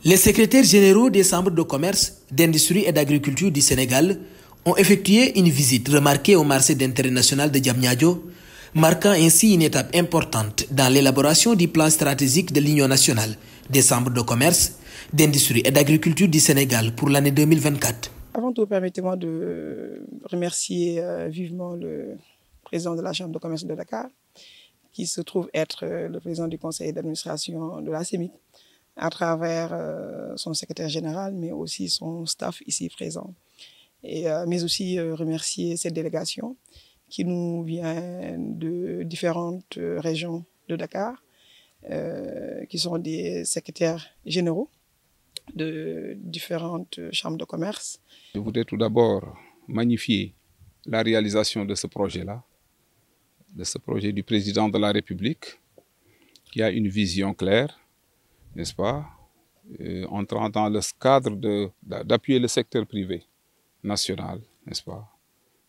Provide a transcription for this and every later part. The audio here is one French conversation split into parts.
Les secrétaires généraux des chambres de commerce, d'industrie et d'agriculture du Sénégal ont effectué une visite remarquée au marché d'intérêt national de Diamniadio, marquant ainsi une étape importante dans l'élaboration du plan stratégique de l'Union nationale des chambres de commerce, d'industrie et d'agriculture du Sénégal pour l'année 2024. Avant tout, permettez-moi de remercier vivement le président de la Chambre de commerce de Dakar, qui se trouve être le président du conseil d'administration de la CEMIC, à travers son secrétaire général, mais aussi son staff ici présent. Mais aussi remercier cette délégation qui nous vient de différentes régions de Dakar, qui sont des secrétaires généraux de différentes chambres de commerce. Je voudrais tout d'abord magnifier la réalisation de ce projet-là, de ce projet du président de la République, qui a une vision claire, n'est-ce pas, entrant dans le cadre d'appuyer le secteur privé national, n'est-ce pas?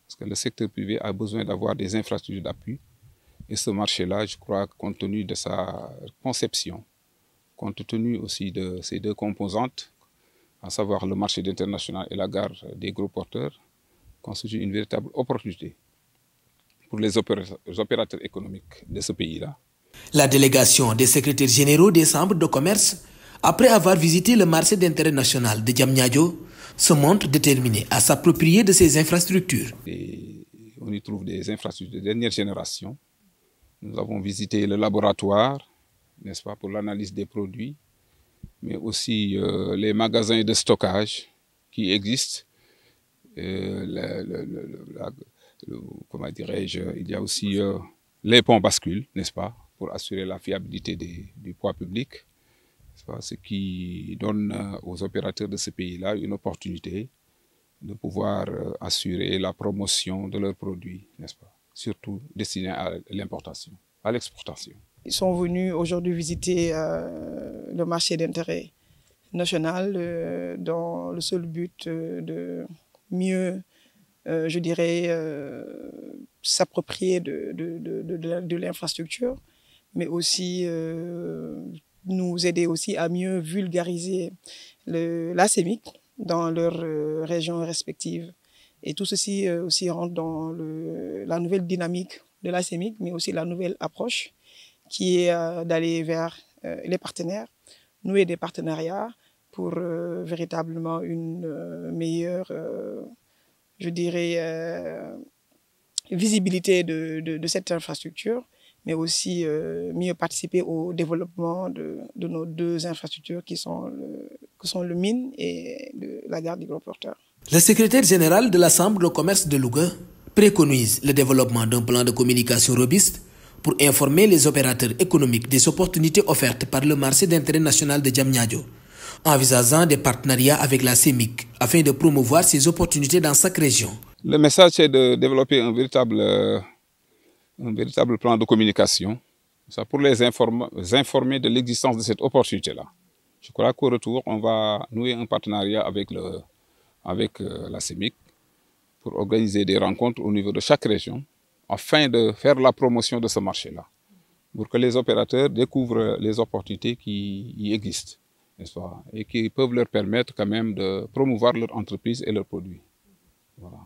Parce que le secteur privé a besoin d'avoir des infrastructures d'appui. Et ce marché-là, je crois, compte tenu de sa conception, compte tenu aussi de ces deux composantes, à savoir le marché international et la gare des gros porteurs, constitue une véritable opportunité pour les opérateurs économiques de ce pays-là. La délégation des secrétaires généraux des chambres de commerce, après avoir visité le marché d'intérêt national de Diamniadio, se montre déterminée à s'approprier de ces infrastructures. Et on y trouve des infrastructures de dernière génération. Nous avons visité le laboratoire, n'est-ce pas, pour l'analyse des produits, mais aussi les magasins de stockage qui existent. Comment dirais-je, il y a aussi les ponts bascules, n'est-ce pas, pour assurer la fiabilité du poids public, ce qui donne aux opérateurs de ce pays-là une opportunité de pouvoir assurer la promotion de leurs produits, n'est-ce pas, surtout destinés à l'importation, à l'exportation. Ils sont venus aujourd'hui visiter le marché d'intérêt national dans le seul but de mieux, je dirais, s'approprier de l'infrastructure, mais aussi nous aider aussi à mieux vulgariser la CEMIC dans leurs régions respectives. Et tout ceci aussi rentre dans la nouvelle dynamique de la CEMIC, mais aussi la nouvelle approche qui est d'aller vers les partenaires, nouer des partenariats pour véritablement une meilleure, je dirais, visibilité de cette infrastructure, mais aussi mieux participer au développement de nos deux infrastructures qui sont le mine et la gare des gros porteurs. Le secrétaire général de la Chambre de commerce de Louga préconise le développement d'un plan de communication robuste pour informer les opérateurs économiques des opportunités offertes par le marché d'intérêt national de Diamniadio, envisageant des partenariats avec la CEMIC afin de promouvoir ces opportunités dans chaque région. Le message, c'est de développer un véritable plan de communication, ça pour les informer de l'existence de cette opportunité-là. Je crois qu'au retour, on va nouer un partenariat avec la CEMIC pour organiser des rencontres au niveau de chaque région afin de faire la promotion de ce marché-là, pour que les opérateurs découvrent les opportunités qui y existent, n'est-ce pas, et qui peuvent leur permettre quand même de promouvoir leur entreprise et leurs produits. Voilà.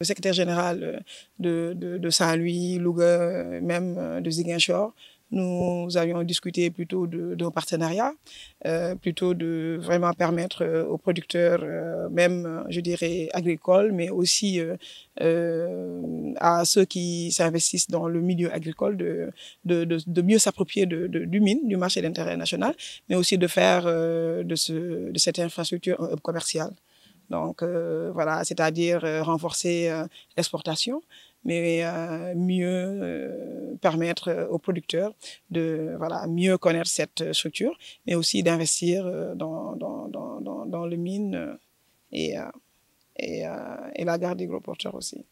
Le secrétaire général de Saint-Louis, Louga, même de Ziguinchor, nous avions discuté plutôt d'un partenariat, plutôt de vraiment permettre aux producteurs, même je dirais agricoles, mais aussi à ceux qui s'investissent dans le milieu agricole de mieux s'approprier du mine, du marché d'intérêt national, mais aussi de faire de cette infrastructure un hub commercial. Donc voilà, c'est-à-dire renforcer l'exportation, mais mieux permettre aux producteurs de mieux connaître cette structure, mais aussi d'investir dans le mine et la gare des gros porteurs aussi.